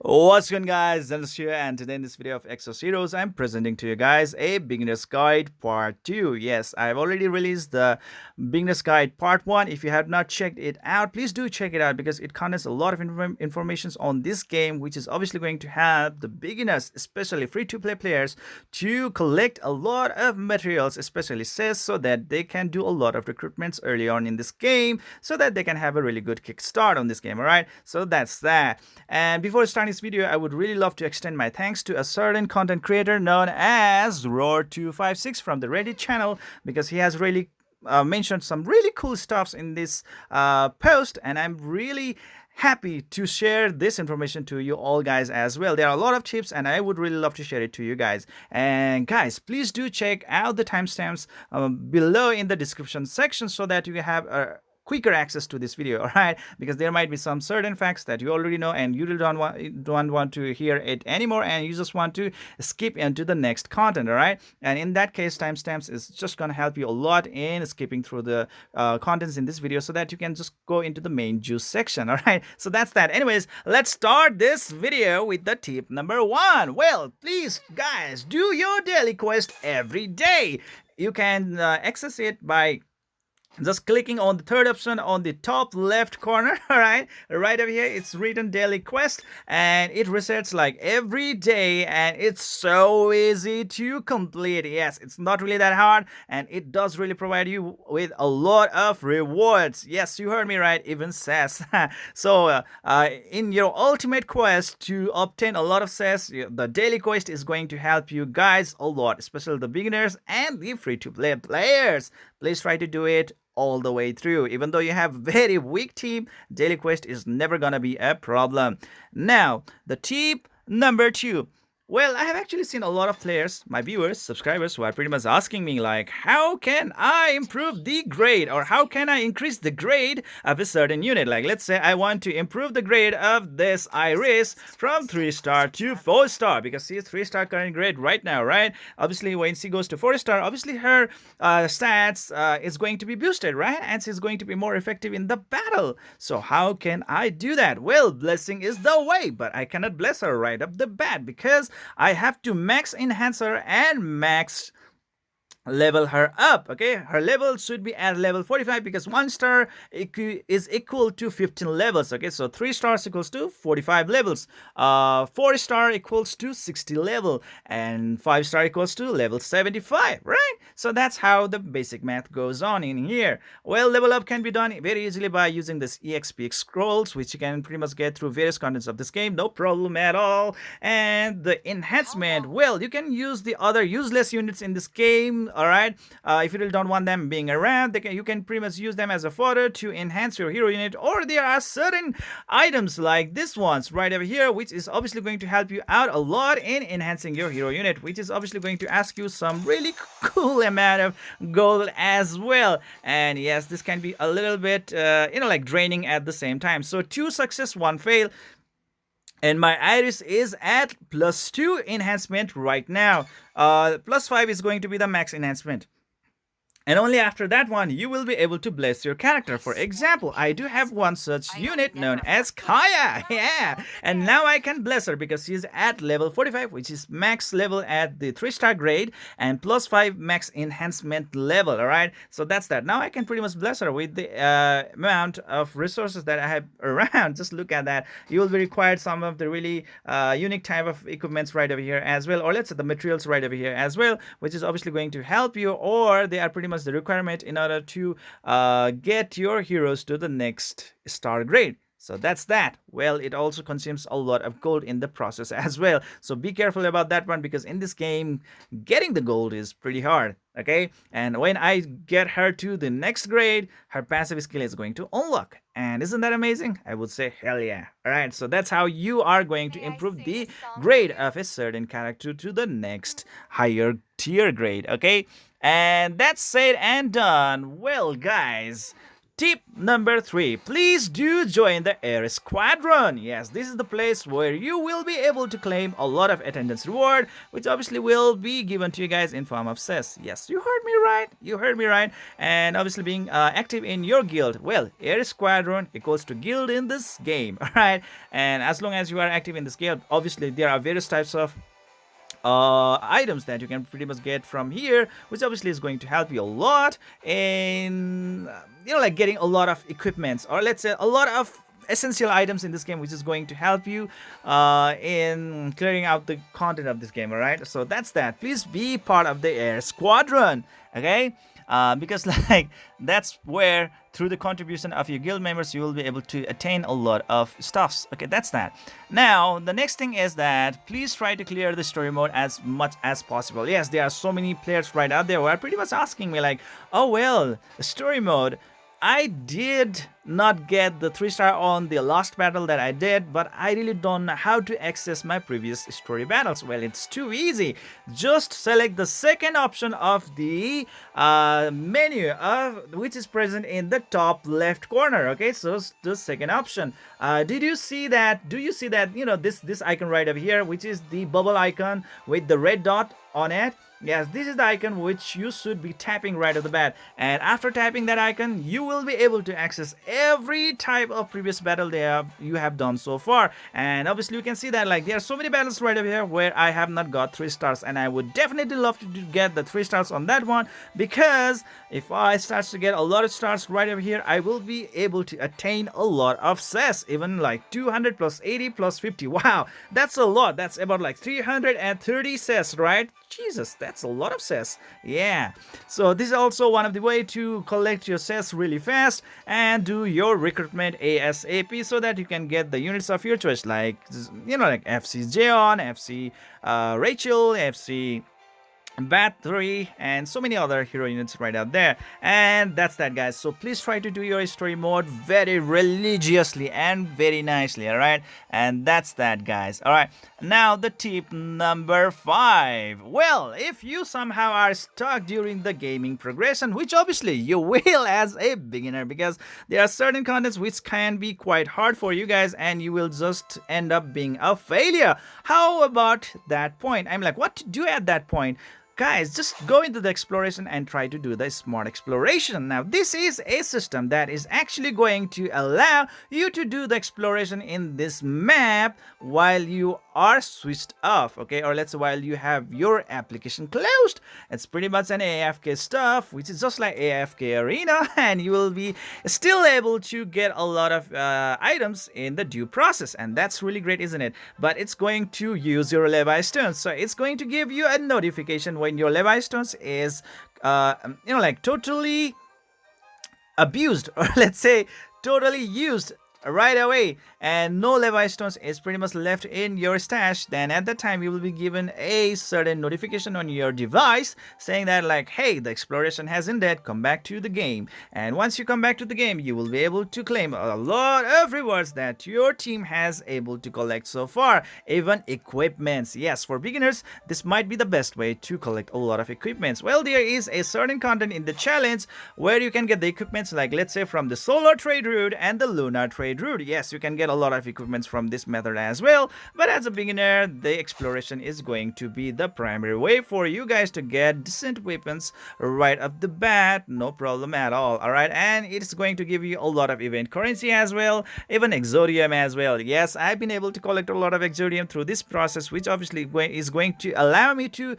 What's going on, guys? Zennosh here, and today in this video of Exos Heroes, I'm presenting to you guys a beginner's guide part 2. Yes, I've already released the beginner's guide part 1. If you have not checked it out, please do check it out because it contains a lot of information on this game, which is obviously going to help the beginners, especially free-to-play players, to collect a lot of materials, especially says, so that they can do a lot of recruitments early on in this game, so that they can have a really good kickstart on this game. All right, so that's that. And before starting this video, I would really love to extend my thanks to a certain content creator known as Roar256 from the Reddit channel, because he has really mentioned some really cool stuffs in this post, and I'm really happy to share this information to you all guys as well. There are a lot of tips and I would really love to share it to you guys. And guys, please do check out the timestamps below in the description section so that you have a quicker access to this video. All right, because there might be some certain facts that you already know and you don't want to hear it anymore, and you just want to skip into the next content. All right, and in that case, timestamps is just gonna help you a lot in skipping through the contents in this video so that you can just go into the main juice section. All right, so that's that. Anyways, let's start this video with the tip number 1. Well, please guys, do your daily quest every day. You can access it by just clicking on the third option on the top left corner. All right over here it's written daily quest, and it resets like every day, and it's so easy to complete. Yes, it's not really that hard, and it does really provide you with a lot of rewards. Yes, you heard me right, even says. So in your ultimate quest to obtain a lot of says, the daily quest is going to help you guys a lot, especially the beginners and the free-to-play players. Please try to do it all the way through. Even though you have very weak team, daily quest is never gonna be a problem. Now, the tip number 2. Well, I have actually seen a lot of players, my viewers, subscribers, who are pretty much asking me like, how can I improve the grade, or how can I increase the grade of a certain unit? Like, let's say I want to improve the grade of this Iris from 3-star to 4-star, because she is 3-star current grade right now, right? Obviously, when she goes to 4-star, obviously her stats is going to be boosted, right? And she's going to be more effective in the battle. So how can I do that? Well, blessing is the way, but I cannot bless her right off the bat because I have to max enhance her and max level her up. Okay, her level should be at level 45 because 1 star is equal to 15 levels. Okay, so 3 stars equals to 45 levels, 4 star equals to 60 level, and 5 star equals to level 75, right? So that's how the basic math goes on in here. Well, level up can be done very easily by using this exp scrolls, which you can pretty much get through various contents of this game, no problem at all. And the enhancement, well, you can use the other useless units in this game. All right, if you really don't want them being around, you can pretty much use them as a fodder to enhance your hero unit. Or there are certain items like this ones right over here, which is obviously going to help you out a lot in enhancing your hero unit, which is obviously going to ask you some really cool amount of gold as well. And yes, this can be a little bit like draining at the same time. So 2 success, 1 fail, and my Iris is at +2 enhancement right now. +5 is going to be the max enhancement. And only after that one, you will be able to bless your character. For example, I do have one such unit known as Kaya. Yeah. And now I can bless her because she's at level 45, which is max level at the 3-star grade, and +5 max enhancement level. All right. So that's that. Now I can pretty much bless her with the amount of resources that I have around. Just look at that. You will be required some of the really unique type of equipments right over here as well. Or let's say the materials right over here as well, which is obviously going to help you, or they are pretty much the requirement in order to get your heroes to the next star grade. So that's that. Well, it also consumes a lot of gold in the process as well. So be careful about that one, because in this game, getting the gold is pretty hard. Okay, and when I get her to the next grade, her passive skill is going to unlock. And isn't that amazing? I would say hell yeah. All right, so that's how you are going to improve the grade of a certain character to the next higher tier grade. Okay, and that's said and done. Well, guys, Tip number 3, please do join the Air Squadron. Yes, this is the place where you will be able to claim a lot of attendance reward, which obviously will be given to you guys in form of cess. Yes, you heard me right. You heard me right. And obviously being active in your guild. Well, Air Squadron equals to guild in this game. Alright. And as long as you are active in this guild, obviously there are various types of items that you can pretty much get from here, which obviously is going to help you a lot in like getting a lot of equipments, or let's say a lot of essential items in this game, which is going to help you in clearing out the content of this game. All right, so that's that. Please be part of the Air Squadron, okay? Because like that's where through the contribution of your guild members you will be able to attain a lot of stuffs. Okay, that's that. Now the next thing is that please try to clear the story mode as much as possible. Yes, there are so many players right out there who are pretty much asking me like, oh well, story mode, I did not get the 3-star on the last battle that I did, but I really don't know how to access my previous story battles. Well, it's too easy. Just select the second option of the menu, which is present in the top left corner. Okay, so the second option. Did you see that? Do you see that? This icon right over here, which is the bubble icon with the red dot on it. Yes, this is the icon which you should be tapping right off the bat, and after tapping that icon you will be able to access every type of previous battle you have done so far. And obviously you can see that like there are so many battles right over here where I have not got 3 stars, and I would definitely love to get the 3 stars on that one, because if I start to get a lot of stars right over here, I will be able to attain a lot of cess, even like 200 plus 80 plus 50. Wow, that's a lot. That's about like 330 cess, right? Jesus, that's a lot of cess. Yeah, so this is also one of the way to collect your cess really fast and do your recruitment ASAP, so that you can get the units of your choice, like like FC Jeon, FC Rachel, FC Bat 3, and so many other hero units right out there. And that's that, guys. So please try to do your story mode very religiously and very nicely. All right, and that's that, guys. All right, now the tip number 5. Well, if you somehow are stuck during the gaming progression, which obviously you will as a beginner, because there are certain contents which can be quite hard for you guys and you will just end up being a failure. How about that point? I'm like, what to do at that point? Guys, just go into the exploration and try to do the smart exploration. Now, this is a system that is actually going to allow you to do the exploration in this map while you are switched off, okay? Or let's say while you have your application closed. It's pretty much an AFK stuff, which is just like AFK Arena, and you will be still able to get a lot of items in the due process, and that's really great, isn't it? But it's going to use your Levi Stones, so it's going to give you a notification when your Levi Stones is like totally abused, or let's say totally used right away, and no Levi Stones is pretty much left in your stash. Then at that time you will be given a certain notification on your device saying that like, hey, the exploration has ended, come back to the game. And once you come back to the game, you will be able to claim a lot of rewards that your team has able to collect so far, even equipments. Yes, for beginners this might be the best way to collect a lot of equipments. Well, there is a certain content in the challenge where you can get the equipments, like let's say from the solar trade route and the lunar trade route. Yes, you can get a lot of equipments from this method as well, but as a beginner the exploration is going to be the primary way for you guys to get decent weapons right off the bat, no problem at all. All right, and it's going to give you a lot of event currency as well, even exodium as well. Yes, I've been able to collect a lot of exodium through this process, which obviously is going to allow me to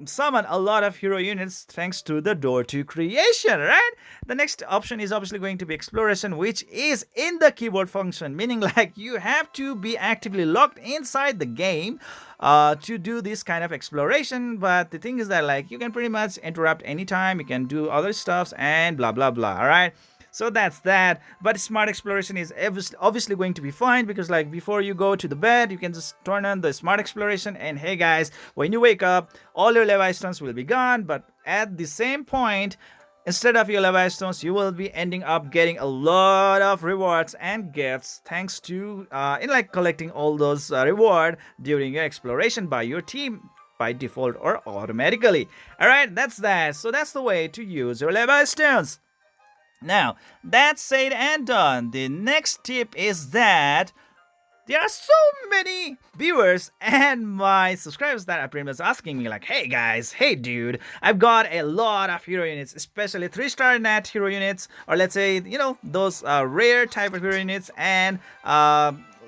summon a lot of hero units thanks to the door to creation. Right, the next option is obviously going to be exploration, which is in the keyboard function, meaning like you have to be actively logged inside the game to do this kind of exploration. But the thing is that like you can pretty much interrupt anytime, you can do other stuffs and blah blah blah. All right, so that's that. But smart exploration is obviously going to be fine, because like before you go to the bed you can just turn on the smart exploration, and hey guys, when you wake up all your Levi Stones will be gone, but at the same point, instead of your Levi Stones, you will be ending up getting a lot of rewards and gifts thanks to in like collecting all those reward during your exploration by your team by default or automatically. All right, that's that. So that's the way to use your Levi Stones. Now, that said and done, the next tip is that there are so many viewers and my subscribers that are pretty much asking me like, hey guys, hey dude, I've got a lot of hero units, especially 3-star net hero units, or let's say, those rare type of hero units, and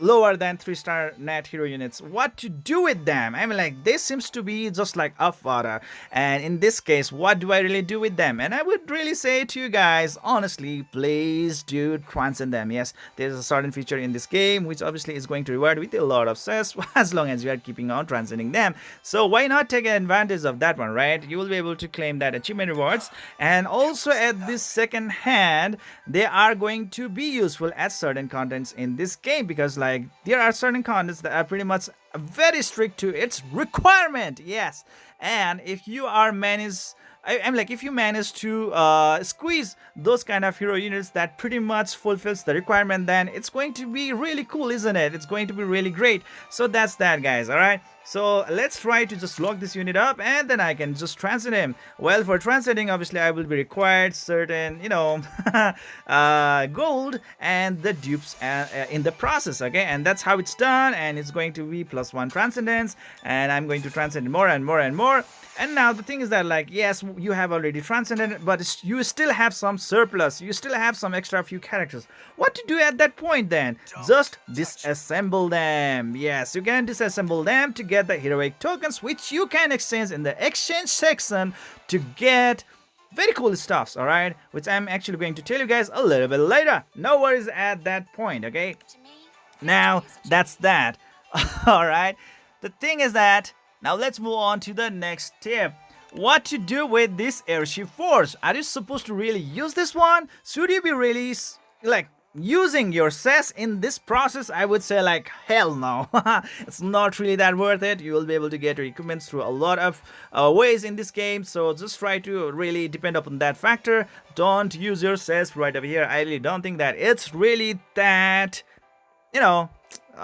lower than 3-star net hero units. What to do with them? I mean, like, this seems to be just like a fodder, and in this case, what do I really do with them? And I would really say to you guys, honestly, please do transcend them. Yes, there's a certain feature in this game which obviously is going to reward with a lot of cess as long as you are keeping on transcending them. So why not take advantage of that one, right? You will be able to claim that achievement rewards, and also at this second hand, they are going to be useful as certain contents in this game, because like there are certain contents that are pretty much very strict to its requirement. Yes, and if you are managed, I'm like, if you manage to squeeze those kind of hero units that pretty much fulfills the requirement, then it's going to be really cool, isn't it? It's going to be really great. So that's that, guys. All right, so let's try to just lock this unit up, and then I can just transcend him. Well, for transcending, obviously I will be required certain gold and the dupes in the process. Okay, and that's how it's done, and it's going to be +1 transcendence, and I'm going to transcend more and more and more. And now the thing is that, like, yes, you have already transcended, but you still have some surplus. You still have some extra few characters. What to do at that point then? Just disassemble them. Yes, you can disassemble them to get the heroic tokens, which you can exchange in the exchange section to get very cool stuffs, alright? Which I'm actually going to tell you guys a little bit later. No worries at that point, okay? Now, that's that. Alright? The thing is that, now let's move on to the next tip. What to do with this airship force? Are you supposed to really use this one? Should you be really like using your cess in this process? I would say like hell no. It's not really that worth it. You will be able to get your equipments through a lot of ways in this game, so just try to really depend upon that factor. Don't use your cess right over here. I really don't think that it's really that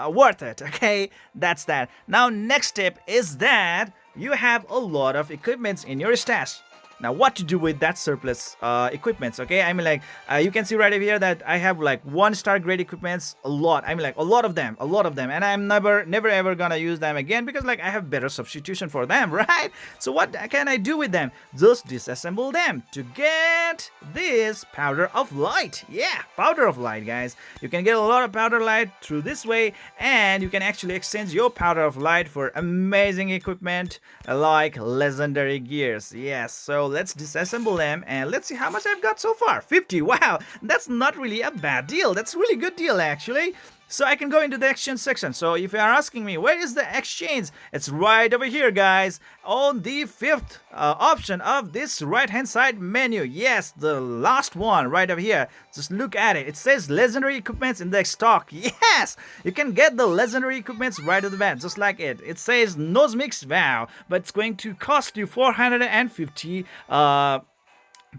worth it. Okay, that's that. Now next tip is that you have a lot of equipments in your stash. Now what to do with that surplus equipments? Okay, I mean, like, you can see right over here that I have like 1-star grade equipments, a lot. I mean, like, a lot of them, and I'm never ever gonna use them again, because like I have better substitution for them, right? So what can I do with them? Just disassemble them to get this powder of light. Yeah, powder of light, guys. You can get a lot of powder light through this way, and you can actually exchange your powder of light for amazing equipment like legendary gears. Yes, so let's disassemble them, and let's see how much I've got so far. 50. Wow, that's not really a bad deal. That's a really good deal, actually. So I can go into the exchange section. So if you are asking me, where is the exchange? It's right over here, guys, on the 5th option of this right hand side menu. Yes, the last one right over here. Just look at it. It says legendary equipments index stock. Yes, you can get the legendary equipments right off the bat, just like it. It says nose mix. Wow, but it's going to cost you 450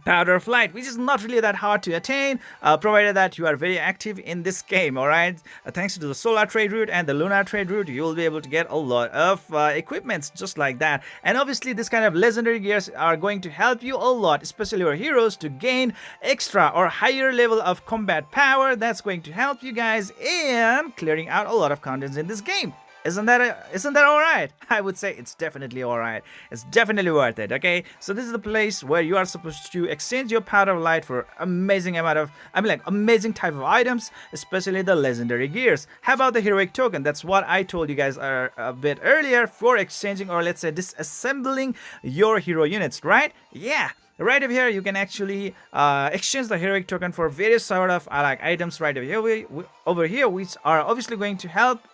powder of light, which is not really that hard to attain, provided that you are very active in this game. All right, thanks to the solar trade route and the lunar trade route, you will be able to get a lot of equipments just like that. And obviously this kind of legendary gears are going to help you a lot, especially your heroes, to gain extra or higher level of combat power. That's going to help you guys in clearing out a lot of contents in this game. Isn't that all right? I would say it's definitely all right. It's definitely worth it. Okay, so this is the place where you are supposed to exchange your powder of light for amazing amount of, amazing type of items, especially the legendary gears. How about the heroic token? That's what I told you guys a bit earlier, for exchanging, or let's say disassembling your hero units, right? Yeah. Right over here, you can actually exchange the heroic token for various sort of items right over here, which are obviously going to help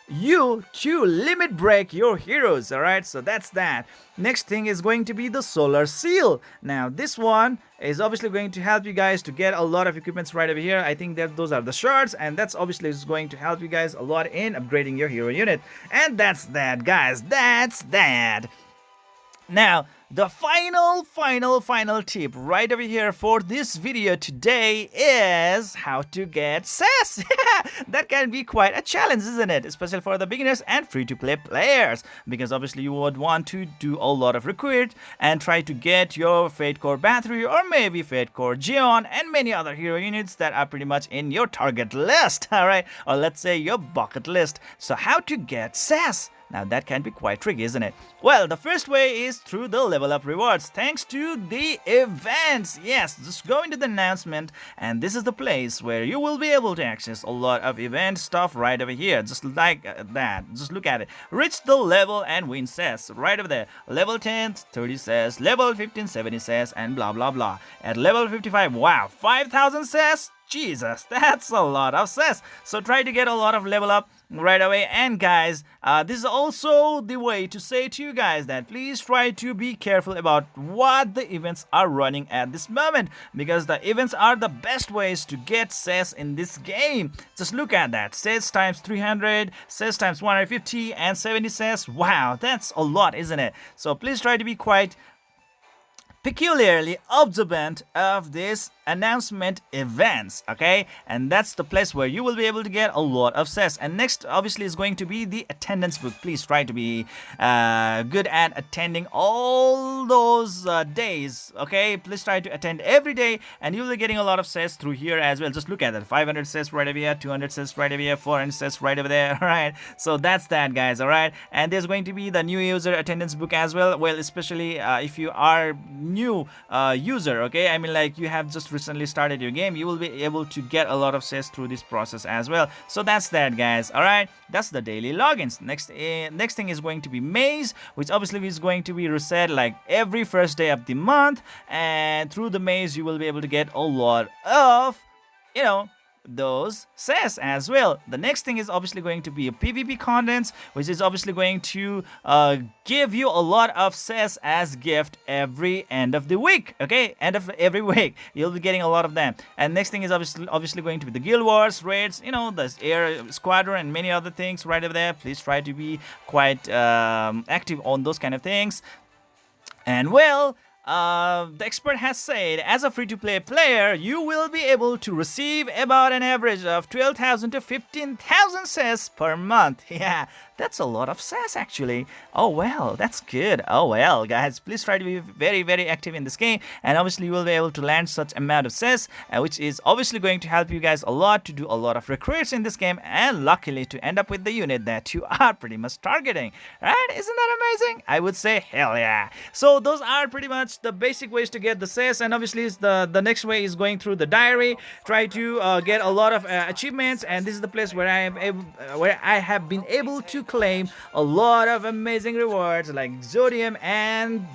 you to limit break your heroes. All right, so that's that. Next thing is going to be the solar seal. Now this one is obviously going to help you guys to get a lot of equipments right over here. I think that those are the shards, and that's obviously is going to help you guys a lot in upgrading your hero unit. And that's that, guys. That's that. Now the final tip right over here for this video today is how to get SES. That can be quite a challenge, isn't it? Especially for the beginners and free-to-play players, because obviously you would want to do a lot of recruit and try to get your Fate Core Battery or maybe Fate Core Geon and many other hero units that are pretty much in your target list, alright? Or let's say your bucket list. So how to get SES? Now that can be quite tricky, isn't it? Well, the first way is through the level up rewards, thanks to the events. Yes, just go into the announcement and this is the place where you will be able to access a lot of event stuff right over here. Just like that. Just look at it. Reach the level and win SES right over there. Level 10, 30 SES. Level 15, 70 SES and blah blah blah. At level 55, wow, 5,000 SES? Jesus, that's a lot of SES. So try to get a lot of level up right away. And guys, this is also the way to say to you guys that please try to be careful about what the events are running at this moment, because the events are the best ways to get SES in this game. Just look at that. SES times 300, SES times 150 and 70 SES. Wow, that's a lot, isn't it? So please try to be quite peculiarly observant of this announcement events, okay? And that's the place where you will be able to get a lot of SES. And next obviously is going to be the attendance book. Please try to be good at attending all those days, okay? Please try to attend every day and you'll be getting a lot of SES through here as well. Just look at that. 500 SES right over here, 200 SES right over here, 400 SES right over there. All right, so that's that, guys. All right, and there's going to be the new user attendance book as well. Well, especially if you are new user, okay? I mean, like, you have just recently started your game, you will be able to get a lot of SES through this process as well. So that's that, guys. All right, that's the daily logins. Next thing is going to be maze, which obviously is going to be reset like every first day of the month, and through the maze you will be able to get a lot of, you know, those SES as well. The next thing is obviously going to be a PvP contents, which is obviously going to give you a lot of SES as gift every end of the week, okay? End of every week you'll be getting a lot of them. And next thing is obviously going to be the Guild Wars raids, you know, the Air Squadron and many other things right over there. Please try to be quite active on those kind of things. And well, the expert has said, as a free-to-play player, you will be able to receive about an average of 12,000 to 15,000 SES per month. Yeah, that's a lot of SES actually. Oh well, that's good. Oh well, guys, please try to be very, very active in this game, and obviously you will be able to land such amount of SES, which is obviously going to help you guys a lot to do a lot of recruits in this game, and luckily to end up with the unit that you are pretty much targeting. Right? Isn't that amazing? I would say hell yeah. So those are pretty much the basic ways to get the SES, and obviously the next way is going through the diary. Try to get a lot of achievements, and this is the place where I have been able to claim a lot of amazing rewards like Zodium and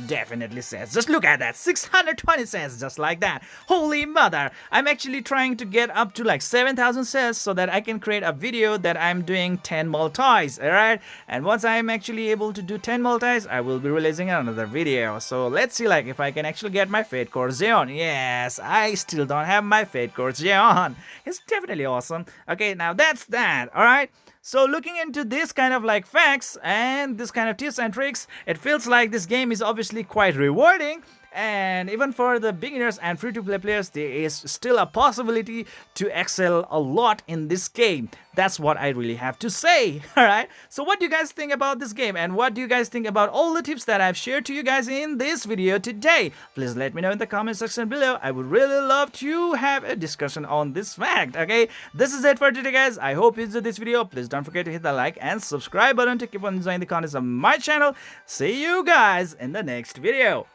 definitely SES. Just look at that, 620 SES, just like that. Holy mother, I'm actually trying to get up to like 7,000 SES so that I can create a video that I'm doing 10 multis, alright? And once I'm actually able to do 10 multis, I will be releasing another video. So let's see like if I can actually get my Fate Core Zeon. Yes, I still don't have my Fate Core Zeon. It's definitely awesome. Okay, now that's that, alright? So looking into this kind of like facts and this kind of tips and tricks, it feels like this game is obviously quite rewarding. And even for the beginners and free-to-play players, there is still a possibility to excel a lot in this game. That's what I really have to say. Alright, so what do you guys think about this game, and what do you guys think about all the tips that I've shared to you guys in this video today? Please let me know in the comment section below. I would really love to have a discussion on this fact. Okay, this is it for today, guys. I hope you enjoyed this video. Please don't forget to hit the like and subscribe button to keep on enjoying the contents of my channel. See you guys in the next video.